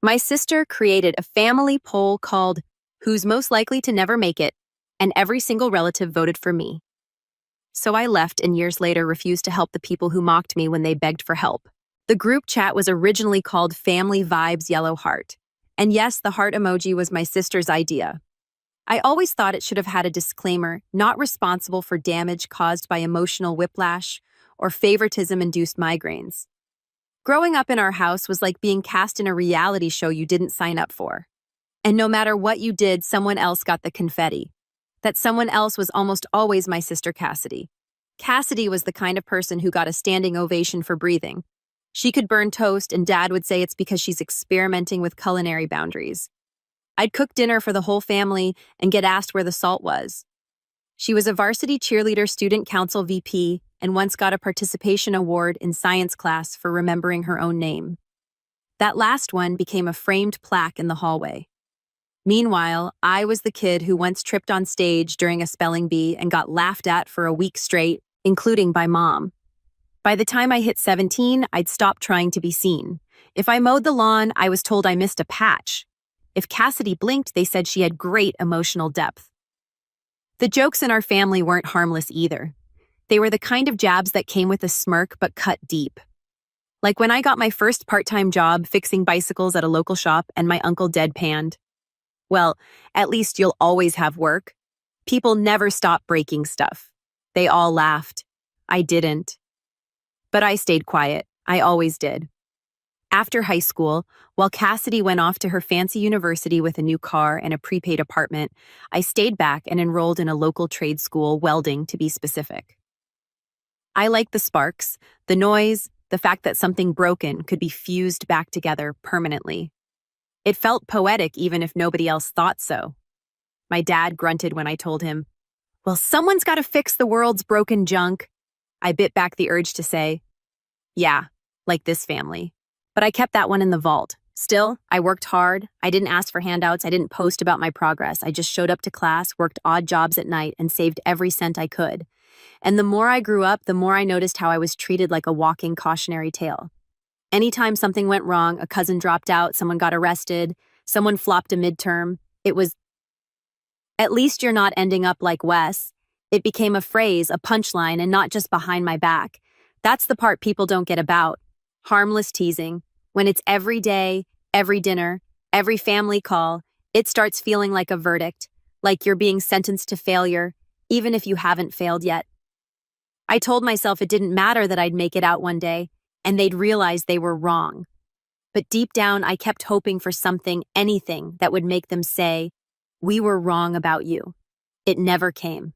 My sister created a family poll called Who's Most Likely to Never Make It, and every single relative voted for me. So I left and years later refused to help the people who mocked me when they begged for help. The group chat was originally called Family Vibes Yellow Heart. And yes, the heart emoji was my sister's idea. I always thought it should have had a disclaimer, not responsible for damage caused by emotional whiplash or favoritism-induced migraines. Growing up in our house was like being cast in a reality show you didn't sign up for. And no matter what you did, someone else got the confetti. That someone else was almost always my sister Cassidy. Cassidy was the kind of person who got a standing ovation for breathing. She could burn toast, and Dad would say it's because she's experimenting with culinary boundaries. I'd cook dinner for the whole family and get asked where the salt was. She was a varsity cheerleader student council VP and once got a participation award in science class for remembering her own name. That last one became a framed plaque in the hallway. Meanwhile, I was the kid who once tripped on stage during a spelling bee and got laughed at for a week straight, including by Mom. By the time I hit 17, I'd stopped trying to be seen. If I mowed the lawn, I was told I missed a patch. If Cassidy blinked, they said she had great emotional depth. The jokes in our family weren't harmless either. They were the kind of jabs that came with a smirk but cut deep. Like when I got my first part-time job fixing bicycles at a local shop and my uncle deadpanned, "Well, at least you'll always have work." People never stop breaking stuff. They all laughed. I didn't. But I stayed quiet. I always did. After high school, while Cassidy went off to her fancy university with a new car and a prepaid apartment, I stayed back and enrolled in a local trade school, welding to be specific. I liked the sparks, the noise, the fact that something broken could be fused back together permanently. It felt poetic even if nobody else thought so. My dad grunted when I told him, "Well, someone's got to fix the world's broken junk." I bit back the urge to say, "Yeah, like this family." But I kept that one in the vault. Still, I worked hard. I didn't ask for handouts. I didn't post about my progress. I just showed up to class, worked odd jobs at night, and saved every cent I could. And the more I grew up, the more I noticed how I was treated like a walking cautionary tale. Anytime something went wrong, a cousin dropped out, someone got arrested, someone flopped a midterm, it was, "At least you're not ending up like Wes." It became a phrase, a punchline, and not just behind my back. That's the part people don't get about. Harmless teasing. When it's every day, every dinner, every family call, it starts feeling like a verdict, like you're being sentenced to failure, even if you haven't failed yet. I told myself it didn't matter that I'd make it out one day, and they'd realize they were wrong. But deep down, I kept hoping for something, anything, that would make them say, "We were wrong about you." It never came.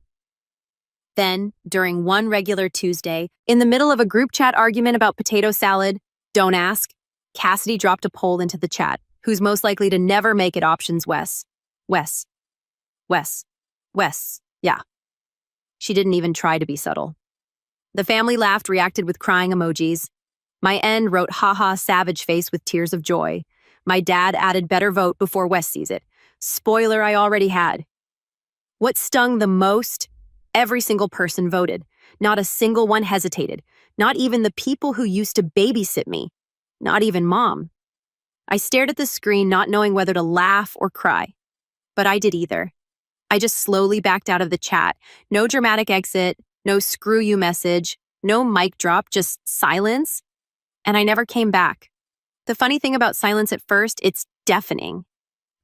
Then, during one regular Tuesday, in the middle of a group chat argument about potato salad, don't ask, Cassidy dropped a poll into the chat. Who's most likely to never make it? Options: Wes. Wes. Wes. Wes. Yeah. She didn't even try to be subtle. The family laughed, reacted with crying emojis. My end wrote haha savage face with tears of joy. My dad added better vote before Wes sees it. Spoiler, I already had. What stung the most? Every single person voted. Not a single one hesitated. Not even the people who used to babysit me. Not even Mom. I stared at the screen, not knowing whether to laugh or cry. But I did either. I just slowly backed out of the chat. No dramatic exit, no screw you message, no mic drop, just silence. And I never came back. The funny thing about silence at first, it's deafening.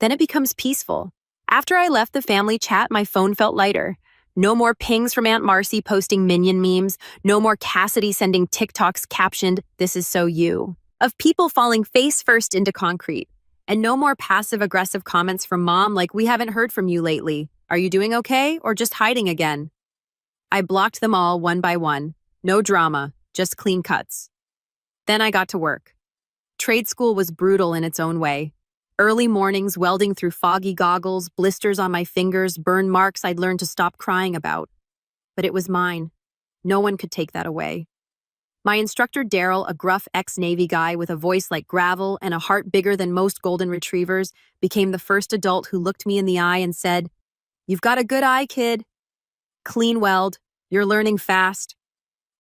Then it becomes peaceful. After I left the family chat, my phone felt lighter. No more pings from Aunt Marcy posting Minion memes. No more Cassidy sending TikToks captioned, "This is so you," of people falling face first into concrete. And no more passive-aggressive comments from Mom like, "We haven't heard from you lately. Are you doing okay or just hiding again?" I blocked them all one by one. No drama, just clean cuts. Then I got to work. Trade school was brutal in its own way. Early mornings, welding through foggy goggles, blisters on my fingers, burn marks I'd learned to stop crying about. But it was mine. No one could take that away. My instructor, Daryl, a gruff ex-Navy guy with a voice like gravel and a heart bigger than most golden retrievers, became the first adult who looked me in the eye and said, "You've got a good eye, kid. Clean weld. You're learning fast."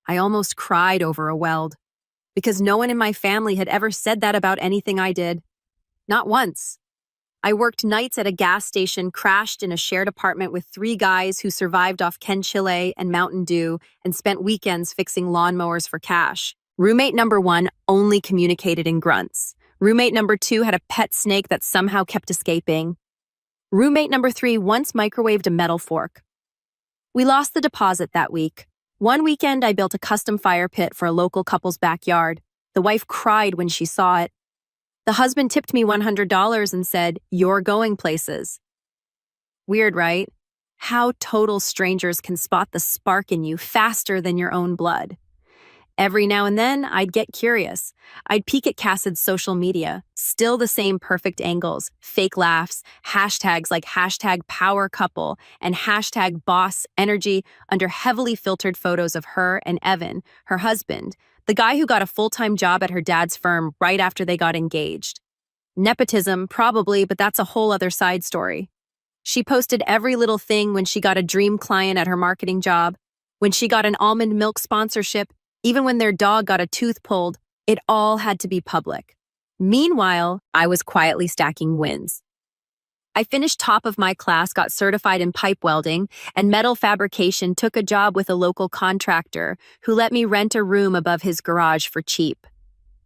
I almost cried over a weld, because no one in my family had ever said that about anything I did. Not once. I worked nights at a gas station, crashed in a shared apartment with three guys who survived off Ken Chile and Mountain Dew, and spent weekends fixing lawnmowers for cash. Roommate number one only communicated in grunts. Roommate number two had a pet snake that somehow kept escaping. Roommate number three once microwaved a metal fork. We lost the deposit that week. One weekend, I built a custom fire pit for a local couple's backyard. The wife cried when she saw it. The husband tipped me $100 and said, "You're going places." Weird, right? How total strangers can spot the spark in you faster than your own blood. Every now and then, I'd get curious. I'd peek at Cassid's social media. Still the same perfect angles, fake laughs, hashtags like hashtag power couple and hashtag boss energy under heavily filtered photos of her and Evan, her husband, the guy who got a full-time job at her dad's firm right after they got engaged. Nepotism, probably, but that's a whole other side story. She posted every little thing: when she got a dream client at her marketing job, when she got an almond milk sponsorship, even when their dog got a tooth pulled. It all had to be public. Meanwhile, I was quietly stacking wins. I finished top of my class, got certified in pipe welding and metal fabrication, took a job with a local contractor who let me rent a room above his garage for cheap.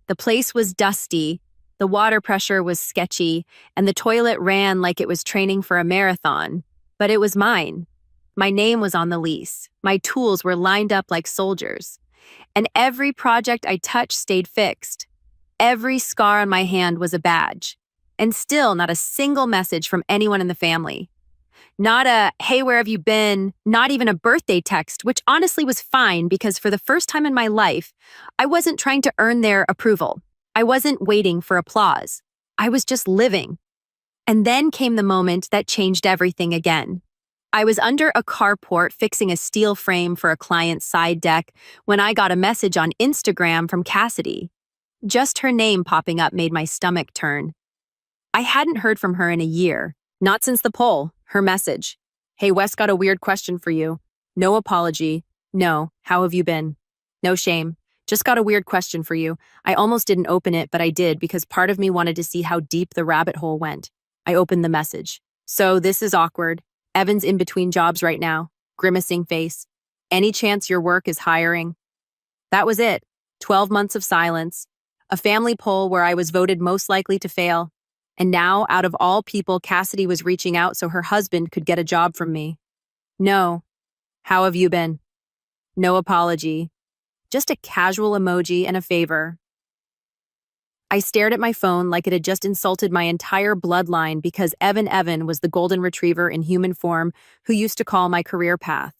The place was dusty, the water pressure was sketchy, and the toilet ran like it was training for a marathon. But it was mine. My name was on the lease. My tools were lined up like soldiers. And every project I touched stayed fixed. Every scar on my hand was a badge. And still not a single message from anyone in the family. Not a, "Hey, where have you been?" Not even a birthday text, which honestly was fine because for the first time in my life, I wasn't trying to earn their approval. I wasn't waiting for applause. I was just living. And then came the moment that changed everything again. I was under a carport fixing a steel frame for a client's side deck when I got a message on Instagram from Cassidy. Just her name popping up made my stomach turn. I hadn't heard from her in a year, not since the poll. Her message: "Hey, Wes, got a weird question for you. No apology. No, how have you been? No shame. Just got a weird question for you. I almost didn't open it, but I did because part of me wanted to see how deep the rabbit hole went." I opened the message. "So this is awkward. Evan's in between jobs right now. Grimacing face. Any chance your work is hiring?" That was it. 12 months of silence. A family poll where I was voted most likely to fail. And now, out of all people, Cassidy was reaching out so her husband could get a job from me. No. How have you been? No apology. Just a casual emoji and a favor. I stared at my phone like it had just insulted my entire bloodline because Evan was the golden retriever in human form who used to call my career path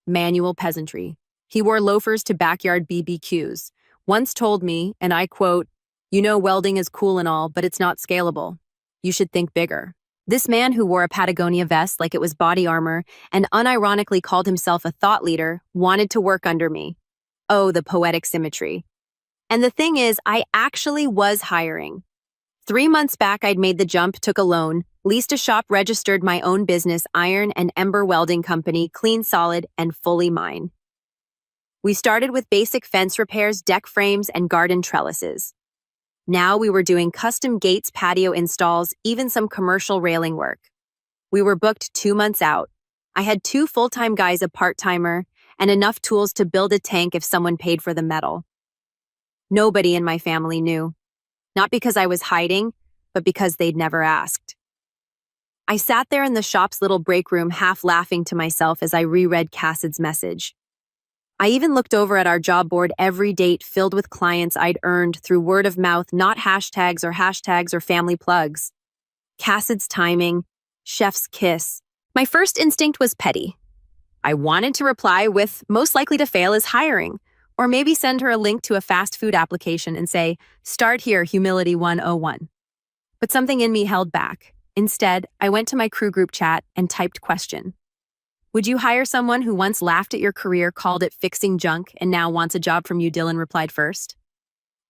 manual peasantry. He wore loafers to backyard BBQs. Once told me, and I quote, "You know, welding is cool and all, but it's not scalable. You should think bigger." This man who wore a Patagonia vest like it was body armor and unironically called himself a thought leader wanted to work under me. Oh, the poetic symmetry. And the thing is, I actually was hiring. 3 months back, I'd made the jump, took a loan, leased a shop, registered my own business, iron and ember welding company, clean, solid, and fully mine. We started with basic fence repairs, deck frames, and garden trellises. Now we were doing custom gates, patio installs, even some commercial railing work. We were booked 2 months out. I had 2 full-time guys, a part-timer, and enough tools to build a tank if someone paid for the metal. Nobody in my family knew. Not because I was hiding, but because they'd never asked. I sat there in the shop's little break room, half laughing to myself as I reread Cassid's message. I even looked over at our job board, every date filled with clients I'd earned through word of mouth, not hashtags or family plugs. Cassid's timing, chef's kiss. My first instinct was petty. I wanted to reply with, "Most likely to fail is hiring," or maybe send her a link to a fast food application and say, "Start here, humility 101." But something in me held back. Instead, I went to my crew group chat and typed question. "Would you hire someone who once laughed at your career, called it fixing junk, and now wants a job from you?" Dylan replied first.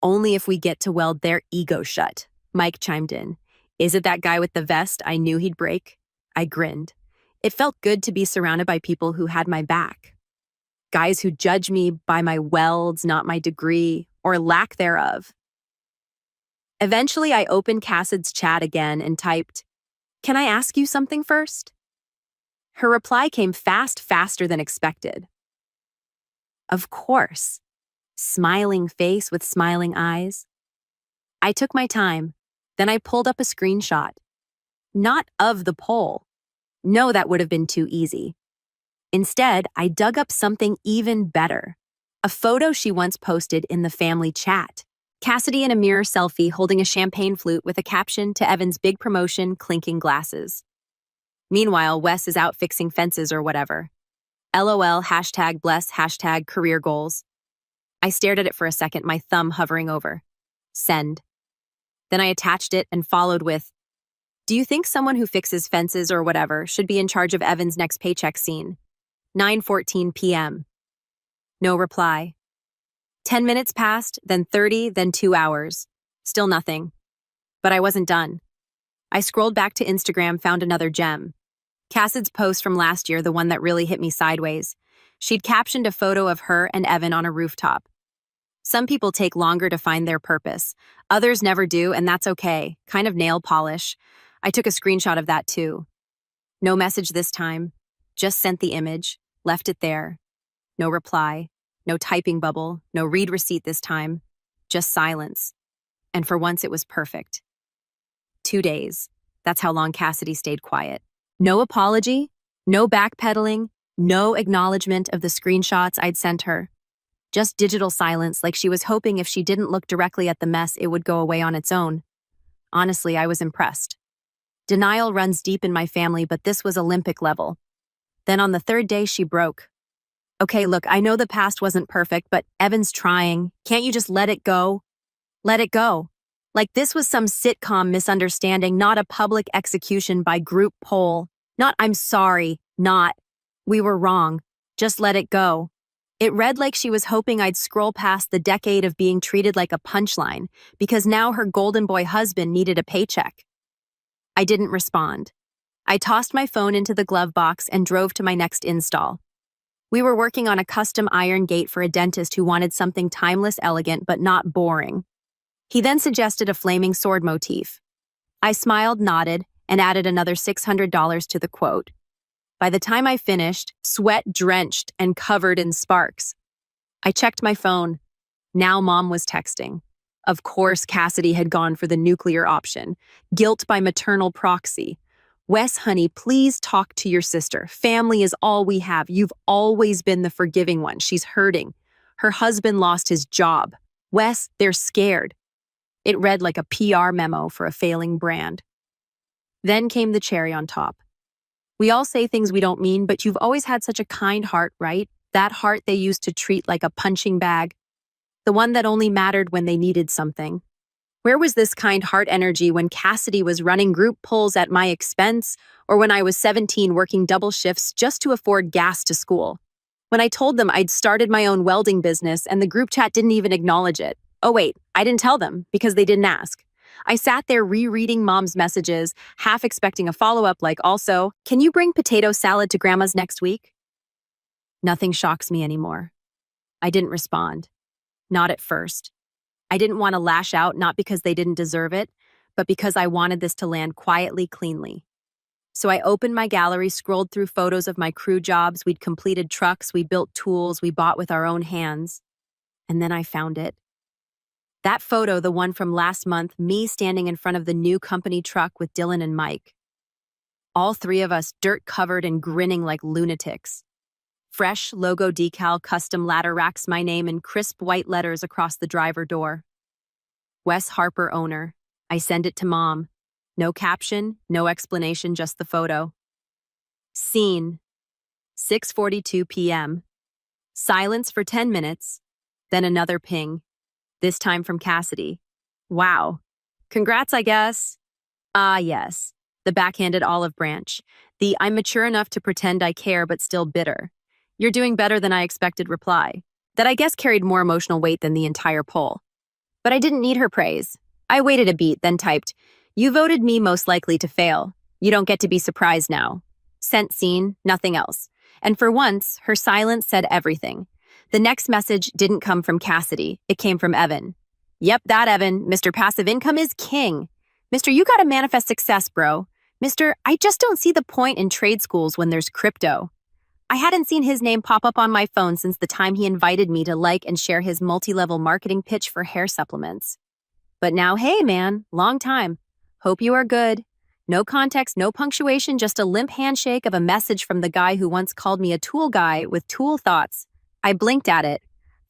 "Only if we get to weld their ego shut," Mike chimed in. "Is it that guy with the vest? I knew he'd break." I grinned. It felt good to be surrounded by people who had my back. Guys who judge me by my welds, not my degree, or lack thereof. Eventually, I opened Cassid's chat again and typed, "Can I ask you something first?" Her reply came faster than expected. "Of course." Smiling face with smiling eyes. I took my time. Then I pulled up a screenshot. Not of the poll. No, that would have been too easy. Instead, I dug up something even better. A photo she once posted in the family chat. Cassidy in a mirror selfie holding a champagne flute with a caption to Evan's big promotion, clinking glasses. Meanwhile, Wes is out fixing fences or whatever. LOL, #bless, #career goals. I stared at it for a second, my thumb hovering over. Send. Then I attached it and followed with, "Do you think someone who fixes fences or whatever should be in charge of Evan's next paycheck scene? 9:14 p.m. No reply. 10 minutes passed, then 30, then 2 hours. Still nothing. But I wasn't done. I scrolled back to Instagram, found another gem. Cassid's post from last year, the one that really hit me sideways. She'd captioned a photo of her and Evan on a rooftop. Some people take longer to find their purpose. Others never do, and that's okay. Kind of nail polish. I took a screenshot of that too. No message this time. Just sent the image, left it there. No reply, no typing bubble, no read receipt this time. Just silence. And for once it was perfect. 2 days. That's how long Cassidy stayed quiet. No apology, no backpedaling, no acknowledgement of the screenshots I'd sent her. Just digital silence, like she was hoping if she didn't look directly at the mess, it would go away on its own. Honestly, I was impressed. Denial runs deep in my family, but this was Olympic level. Then on the 3rd day, she broke. "Okay, look, I know the past wasn't perfect, but Evan's trying. Can't you just let it go? Let it go." Like this was some sitcom misunderstanding, not a public execution by group poll. Not "I'm sorry," not "we were wrong. Just let it go." It read like she was hoping I'd scroll past the decade of being treated like a punchline, because now her golden boy husband needed a paycheck. I didn't respond. I tossed my phone into the glove box and drove to my next install. We were working on a custom iron gate for a dentist who wanted something timeless, elegant, but not boring. He then suggested a flaming sword motif. I smiled, nodded, and added another $600 to the quote. By the time I finished, sweat-drenched and covered in sparks. I checked my phone. Now Mom was texting. Of course, Cassidy had gone for the nuclear option. Guilt by maternal proxy. "Wes, honey, please talk to your sister. Family is all we have. You've always been the forgiving one. She's hurting. Her husband lost his job. Wes, they're scared." It read like a PR memo for a failing brand. Then came the cherry on top. "We all say things we don't mean, but you've always had such a kind heart, right? That heart they used to treat like a punching bag. The one that only mattered when they needed something. Where was this kind heart energy when Cassidy was running group polls at my expense, or when I was 17 working double shifts just to afford gas to school? When I told them I'd started my own welding business and the group chat didn't even acknowledge it. Oh wait, I didn't tell them because they didn't ask. I sat there rereading Mom's messages, half expecting a follow-up like, also, "Can you bring potato salad to Grandma's next week?" Nothing shocks me anymore. I didn't respond. Not at first. I didn't want to lash out, not because they didn't deserve it, but because I wanted this to land quietly, cleanly. So I opened my gallery, scrolled through photos of my crew jobs. We'd completed trucks, we built tools, we bought with our own hands. And then I found it. That photo, the one from last month, me standing in front of the new company truck with Dylan and Mike. All 3 of us dirt-covered and grinning like lunatics. Fresh logo decal, custom ladder racks, my name in crisp white letters across the driver door. Wes Harper, owner. I send it to Mom. No caption, no explanation, just the photo. Scene. 6:42 p.m. Silence for 10 minutes. Then another ping. This time from Cassidy. "Wow. Congrats, I guess." Ah, yes. The backhanded olive branch. The "I'm mature enough to pretend I care but still bitter. You're doing better than I expected" reply. That I guess carried more emotional weight than the entire poll. But I didn't need her praise. I waited a beat, then typed, "You voted me most likely to fail. You don't get to be surprised now." Sent scene, nothing else. And for once, her silence said everything. The next message didn't come from Cassidy, it came from Evan. Yep, that Evan. Mr. Passive Income is king. Mr. You gotta manifest success, bro. Mr. I just don't see the point in trade schools when there's crypto. I hadn't seen his name pop up on my phone since the time he invited me to like and share his multi-level marketing pitch for hair supplements. But now, hey man, long time. Hope you are good. No context, no punctuation, just a limp handshake of a message from the guy who once called me a tool guy with tool thoughts. I blinked at it.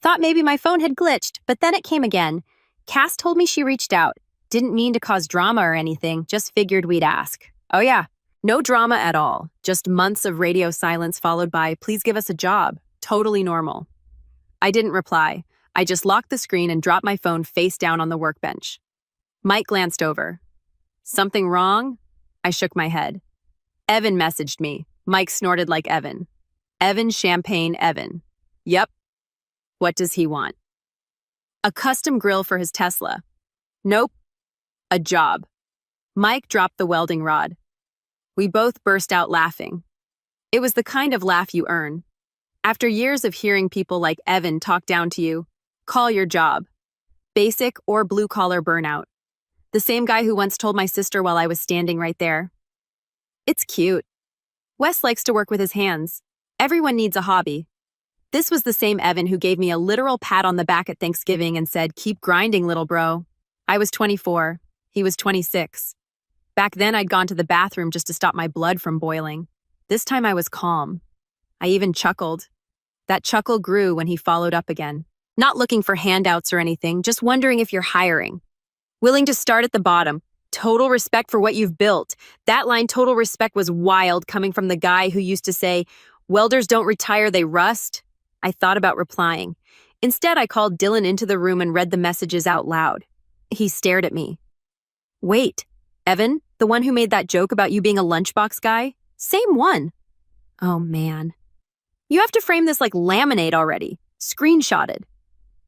Thought maybe my phone had glitched, but then it came again. Cass told me she reached out. Didn't mean to cause drama or anything, just figured we'd ask. Oh yeah, no drama at all. Just months of radio silence followed by, please give us a job. Totally normal. I didn't reply. I just locked the screen and dropped my phone face down on the workbench. Mike glanced over. Something wrong? I shook my head. Evan messaged me. Mike snorted like Evan. Evan Champagne Evan. Yep. What does he want? A custom grill for his Tesla. Nope. A job. Mike dropped the welding rod. We both burst out laughing. It was the kind of laugh you earn. After years of hearing people like Evan talk down to you, call your job. Basic or blue-collar burnout. The same guy who once told my sister while I was standing right there. It's cute. Wes likes to work with his hands. Everyone needs a hobby. This was the same Evan who gave me a literal pat on the back at Thanksgiving and said, keep grinding, little bro. I was 24. He was 26. Back then, I'd gone to the bathroom just to stop my blood from boiling. This time I was calm. I even chuckled. That chuckle grew when he followed up again. Not looking for handouts or anything, just wondering if you're hiring. Willing to start at the bottom. Total respect for what you've built. That line, total respect, was wild, coming from the guy who used to say, welders don't retire, they rust. I thought about replying. Instead, I called Dylan into the room and read the messages out loud. He stared at me. Wait, Evan, the one who made that joke about you being a lunchbox guy? Same one. Oh, man. You have to frame this like laminate already. Screenshotted.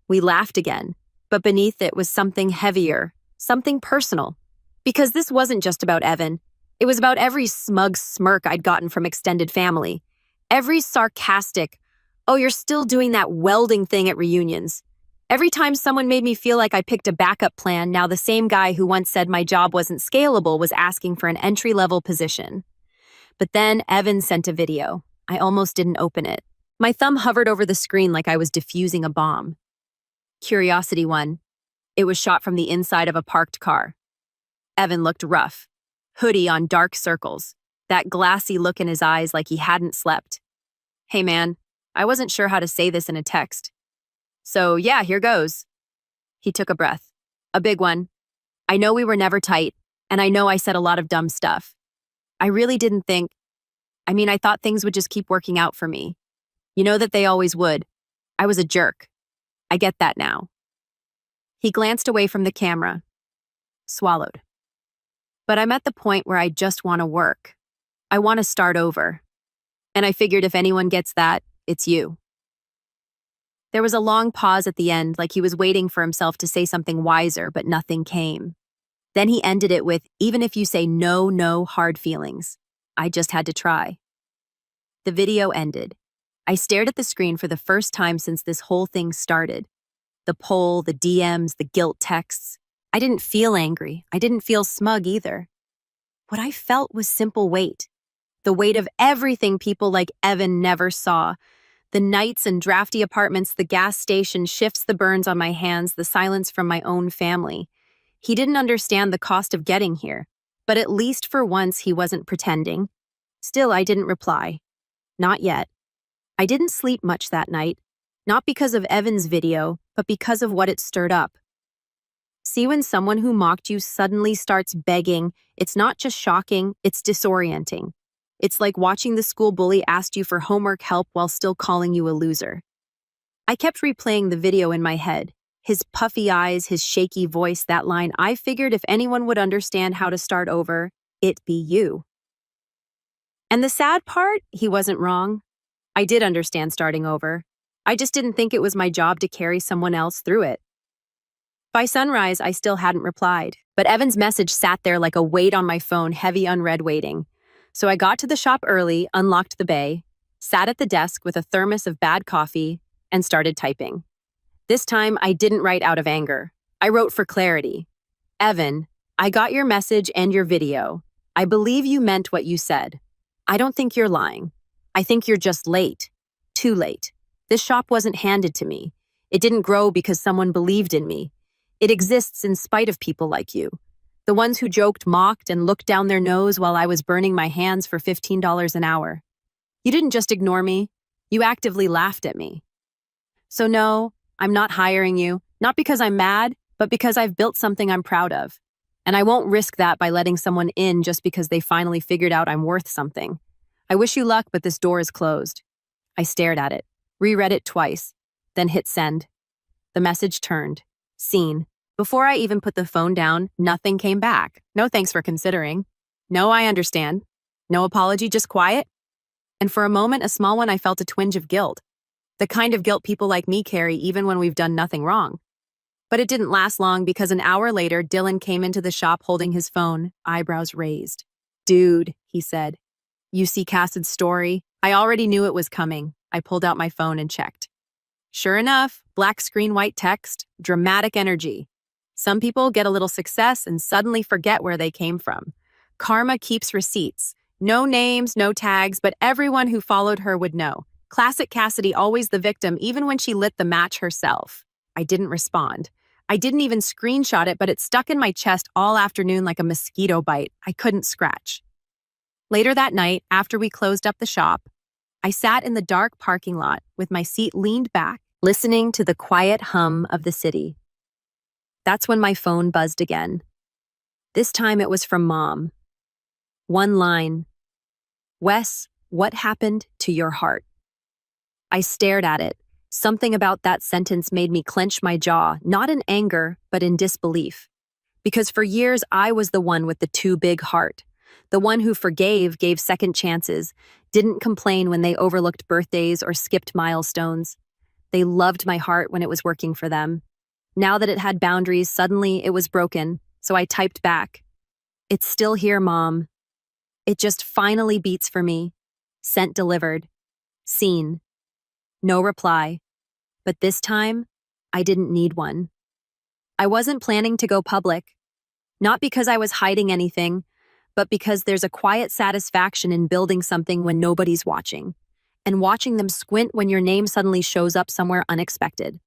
We laughed again, but beneath it was something heavier, something personal. Because this wasn't just about Evan. It was about every smug smirk I'd gotten from extended family. Every sarcastic, oh, you're still doing that welding thing at reunions. Every time someone made me feel like I picked a backup plan, now the same guy who once said my job wasn't scalable was asking for an entry-level position. But then Evan sent a video. I almost didn't open it. My thumb hovered over the screen like I was defusing a bomb. Curiosity one. It was shot from the inside of a parked car. Evan looked rough. Hoodie on dark circles. That glassy look in his eyes like he hadn't slept. Hey man, I wasn't sure how to say this in a text. So yeah, here goes. He took a breath. A big one. I know we were never tight, and I know I said a lot of dumb stuff. I really didn't think. I thought things would just keep working out for me. You know that they always would. I was a jerk. I get that now. He glanced away from the camera. Swallowed. But I'm at the point where I just want to work. I want to start over. And I figured if anyone gets that, it's you. There was a long pause at the end, like he was waiting for himself to say something wiser, but nothing came. Then he ended it with, even if you say no hard feelings. I just had to try. The video ended. I stared at the screen for the first time since this whole thing started. The poll, the DMs, the guilt texts. I didn't feel angry. I didn't feel smug either. What I felt was simple weight. The weight of everything people like Evan never saw. The nights and drafty apartments, the gas station, shifts, the burns on my hands, the silence from my own family. He didn't understand the cost of getting here, but at least for once he wasn't pretending. Still, I didn't reply. Not yet. I didn't sleep much that night, not because of Evan's video, but because of what it stirred up. See, when someone who mocked you suddenly starts begging, it's not just shocking, it's disorienting. It's like watching the school bully ask you for homework help while still calling you a loser. I kept replaying the video in my head. His puffy eyes, his shaky voice, that line. I figured if anyone would understand how to start over, it'd be you. And the sad part, he wasn't wrong. I did understand starting over. I just didn't think it was my job to carry someone else through it. By sunrise, I still hadn't replied, but Evan's message sat there like a weight on my phone, heavy unread waiting. So I got to the shop early, unlocked the bay, sat at the desk with a thermos of bad coffee, and started typing. This time, I didn't write out of anger. I wrote for clarity. Evan, I got your message and your video. I believe you meant what you said. I don't think you're lying. I think you're just late. Too late. This shop wasn't handed to me. It didn't grow because someone believed in me. It exists in spite of people like you. The ones who joked, mocked, and looked down their nose while I was burning my hands for $15 an hour. You didn't just ignore me. You actively laughed at me. So no, I'm not hiring you, not because I'm mad, but because I've built something I'm proud of. And I won't risk that by letting someone in just because they finally figured out I'm worth something. I wish you luck, but this door is closed. I stared at it, reread it twice, then hit send. The message turned. Seen. Before I even put the phone down, nothing came back. No thanks for considering. No, I understand. No apology, just quiet. And for a moment, a small one, I felt a twinge of guilt. The kind of guilt people like me carry even when we've done nothing wrong. But it didn't last long because an hour later, Dylan came into the shop holding his phone, eyebrows raised. Dude, he said. You see Cassid's story? I already knew it was coming. I pulled out my phone and checked. Sure enough, black screen, white text, dramatic energy. Some people get a little success and suddenly forget where they came from. Karma keeps receipts. No names, no tags, but everyone who followed her would know. Classic Cassidy, always the victim, even when she lit the match herself. I didn't respond. I didn't even screenshot it, but it stuck in my chest all afternoon like a mosquito bite. I couldn't scratch. Later that night, after we closed up the shop, I sat in the dark parking lot with my seat leaned back, listening to the quiet hum of the city. That's when my phone buzzed again. This time it was from Mom. One line. Wes, what happened to your heart? I stared at it. Something about that sentence made me clench my jaw, not in anger, but in disbelief. Because for years, I was the one with the too big heart. The one who forgave, gave second chances, didn't complain when they overlooked birthdays or skipped milestones. They loved my heart when it was working for them. Now that it had boundaries, suddenly it was broken, so I typed back. It's still here, Mom. It just finally beats for me. Sent delivered. Seen. No reply. But this time, I didn't need one. I wasn't planning to go public. Not because I was hiding anything, but because there's a quiet satisfaction in building something when nobody's watching, and watching them squint when your name suddenly shows up somewhere unexpected.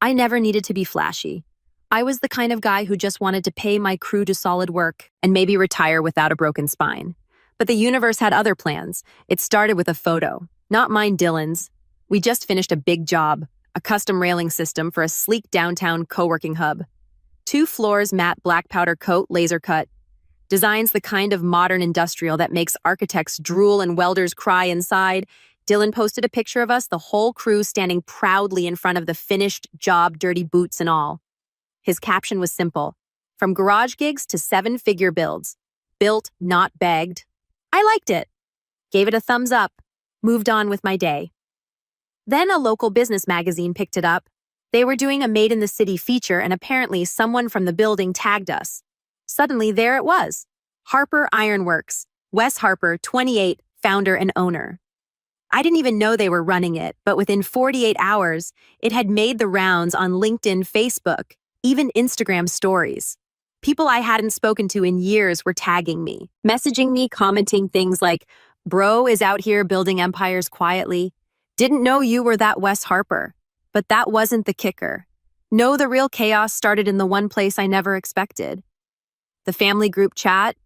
I never needed to be flashy. I was the kind of guy who just wanted to pay my crew to solid work and maybe retire without a broken spine. But the universe had other plans. It started with a photo, not mine, Dylan's. We just finished a big job, a custom railing system for a sleek downtown co-working hub. 2 floors, matte black powder coat, laser cut. Designs the kind of modern industrial that makes architects drool and welders cry inside. Dylan posted a picture of us, the whole crew standing proudly in front of the finished job, dirty boots and all. His caption was simple. From garage gigs to 7-figure builds. Built, not begged. I liked it. Gave it a thumbs up. Moved on with my day. Then a local business magazine picked it up. They were doing a Made in the City feature and apparently someone from the building tagged us. Suddenly there it was. Harper Ironworks. Wes Harper, 28, founder and owner. I didn't even know they were running it, but within 48 hours, it had made the rounds on LinkedIn, Facebook, even Instagram stories. People I hadn't spoken to in years were tagging me, messaging me, commenting things like, "Bro is out here building empires quietly. Didn't know you were that Wes Harper." But that wasn't the kicker. No, the real chaos started in the one place I never expected. The family group chat,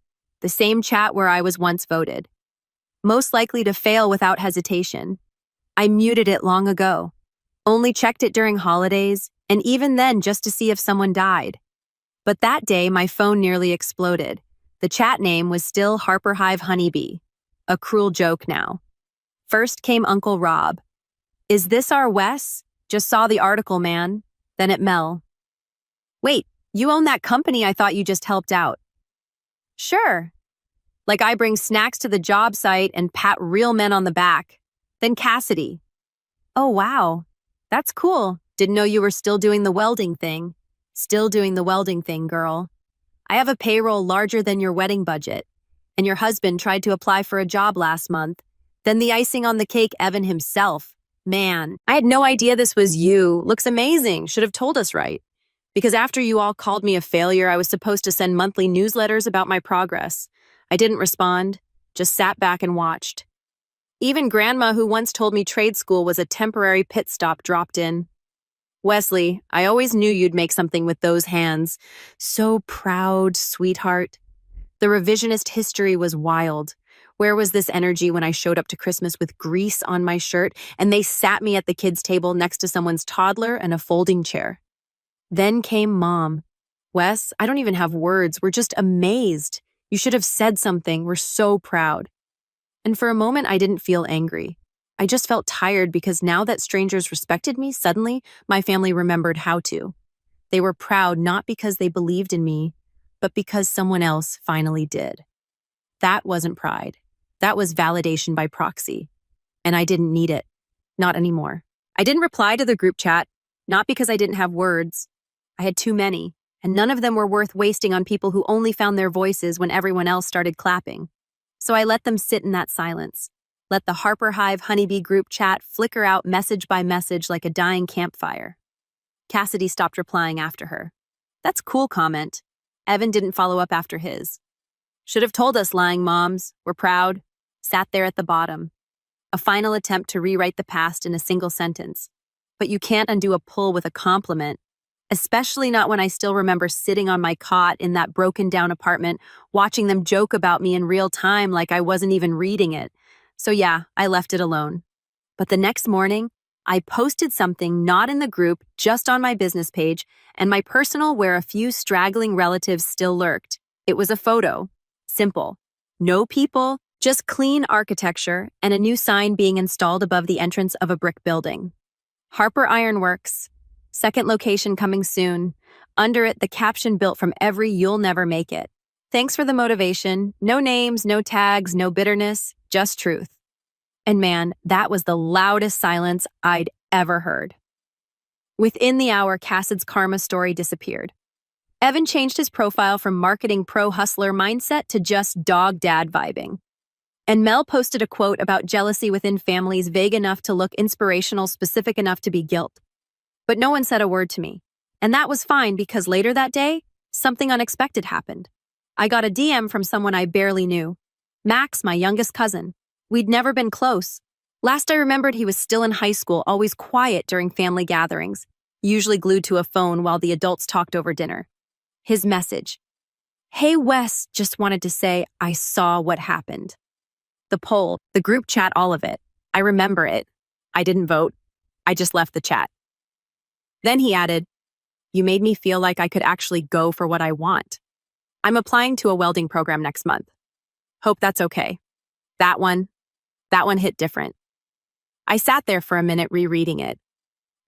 the same chat where I was once voted. Most likely to fail without hesitation. I muted it long ago. Only checked it during holidays, and even then just to see if someone died. But that day, my phone nearly exploded. The chat name was still Harper Hive Honeybee. A cruel joke now. First came Uncle Rob. "Is this our Wes? Just saw the article, man." Then it Mel. "Wait, you own that company I thought you just helped out." "Sure. Like I bring snacks to the job site and pat real men on the back." Then Cassidy. "Oh, wow. That's cool. Didn't know you were still doing the welding thing." "Still doing the welding thing, girl. I have a payroll larger than your wedding budget. And your husband tried to apply for a job last month. Then the icing on the cake, Evan himself. Man, I had no idea this was you. Looks amazing. Should have told us right." Because after you all called me a failure, I was supposed to send monthly newsletters about my progress. I didn't respond, just sat back and watched. Even Grandma, who once told me trade school was a temporary pit stop, dropped in. Wesley, I always knew you'd make something with those hands. So proud, sweetheart. The revisionist history was wild. Where was this energy when I showed up to Christmas with grease on my shirt and they sat me at the kids' table next to someone's toddler and a folding chair? Then came Mom. Wes, I don't even have words. We're just amazed. You should have said something. We're so proud. And for a moment, I didn't feel angry. I just felt tired because now that strangers respected me, suddenly my family remembered how to. They were proud not because they believed in me, but because someone else finally did. That wasn't pride. That was validation by proxy. And I didn't need it. Not anymore. I didn't reply to the group chat, not because I didn't have words. I had too many, and none of them were worth wasting on people who only found their voices when everyone else started clapping. So I let them sit in that silence. Let the Harper Hive Honeybee group chat flicker out message by message like a dying campfire. Cassidy stopped replying after her. That's cool comment. Evan didn't follow up after his. Should have told us, lying moms. We're proud. Sat there at the bottom. A final attempt to rewrite the past in a single sentence. But you can't undo a pull with a compliment. Especially not when I still remember sitting on my cot in that broken-down apartment, watching them joke about me in real time like I wasn't even reading it. So yeah, I left it alone. But the next morning, I posted something not in the group, just on my business page, and my personal where a few straggling relatives still lurked. It was a photo. Simple. No people, just clean architecture and a new sign being installed above the entrance of a brick building. Harper Ironworks. Second location coming soon. Under it, the caption built from every "You'll never make it." Thanks for the motivation. No names, no tags, no bitterness, just truth. And man, that was the loudest silence I'd ever heard. Within the hour, Cassid's karma story disappeared. Evan changed his profile from marketing pro hustler mindset to just dog dad vibing. And Mel posted a quote about jealousy within families vague enough to look inspirational, specific enough to be guilt. But no one said a word to me. And that was fine because later that day, something unexpected happened. I got a DM from someone I barely knew. Max, my youngest cousin. We'd never been close. Last I remembered, he was still in high school, always quiet during family gatherings, usually glued to a phone while the adults talked over dinner. His message. Hey Wes, just wanted to say I saw what happened. The poll, the group chat, all of it. I remember it. I didn't vote. I just left the chat. Then he added, you made me feel like I could actually go for what I want. I'm applying to a welding program next month. Hope that's okay. That one hit different. I sat there for a minute rereading it.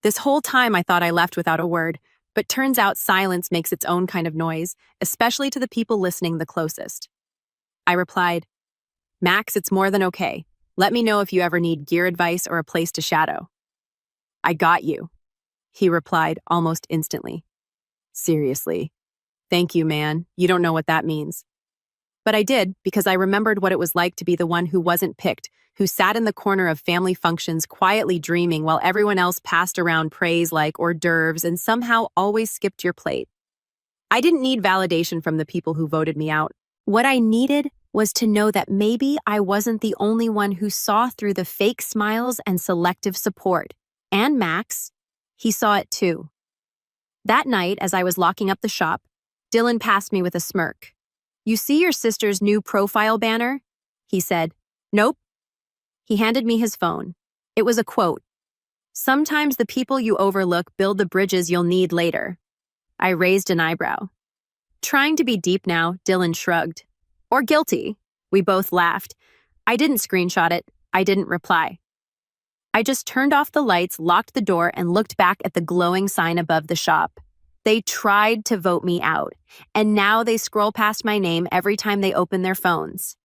This whole time I thought I left without a word, but turns out silence makes its own kind of noise, especially to the people listening the closest. I replied, Max, it's more than okay. Let me know if you ever need gear advice or a place to shadow. I got you, he replied almost instantly. Seriously. Thank you, man. You don't know what that means. But I did, because I remembered what it was like to be the one who wasn't picked, who sat in the corner of family functions quietly dreaming while everyone else passed around praise like hors d'oeuvres and somehow always skipped your plate. I didn't need validation from the people who voted me out. What I needed was to know that maybe I wasn't the only one who saw through the fake smiles and selective support. And Max, he saw it too. That night, as I was locking up the shop, Dylan passed me with a smirk. You see your sister's new profile banner? He said. Nope. He handed me his phone. It was a quote. Sometimes the people you overlook build the bridges you'll need later. I raised an eyebrow. Trying to be deep now, Dylan shrugged. Or guilty. We both laughed. I didn't screenshot it. I didn't reply. I just turned off the lights, locked the door, and looked back at the glowing sign above the shop. They tried to vote me out, and now they scroll past my name every time they open their phones.